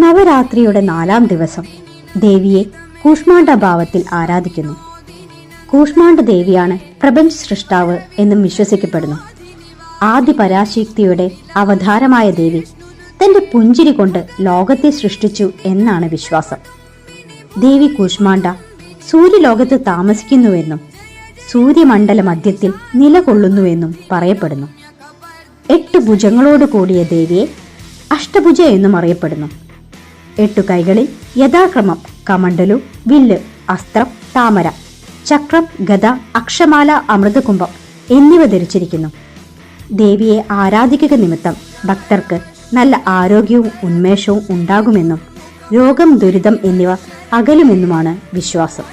നവരാത്രിയുടെ 4-ാം ദിവസം ദേവിയെ കൂഷ്മാണ്ഡ ഭാവത്തിൽ ആരാധിക്കുന്നു. കൂഷ്മാണ്ഡ ദേവിയാണ് പ്രപഞ്ച സൃഷ്ടാവ് എന്നും വിശ്വസിക്കപ്പെടുന്നു. ആദി പരാശക്തിയുടെ അവതാരമായ ദേവി തന്റെ പുഞ്ചിരി കൊണ്ട് ലോകത്തെ സൃഷ്ടിച്ചു എന്നാണ് വിശ്വാസം. ദേവി കൂഷ്മാണ്ഡ സൂര്യലോകത്ത് താമസിക്കുന്നുവെന്നും സൂര്യമണ്ഡല മധ്യത്തിൽ നിലകൊള്ളുന്നുവെന്നും പറയപ്പെടുന്നു. 8 ഭുജങ്ങളോട് കൂടിയ ദേവിയെ അഷ്ടഭുജ എന്നും അറിയപ്പെടുന്നു. 8 കൈകളിൽ യഥാക്രമം കമണ്ഡലു, വില്ല്, അസ്ത്രം, താമര, ചക്രം, ഗദ, അക്ഷമാല, അമൃതകുംഭം എന്നിവ ധരിച്ചിരിക്കുന്നു. ദേവിയെ ആരാധിക്കുക നിമിത്തം ഭക്തർക്ക് നല്ല ആരോഗ്യവും ഉന്മേഷവും ഉണ്ടാകുമെന്നും രോഗം, ദുരിതം എന്നിവ അകലുമെന്നുമാണ് വിശ്വാസം.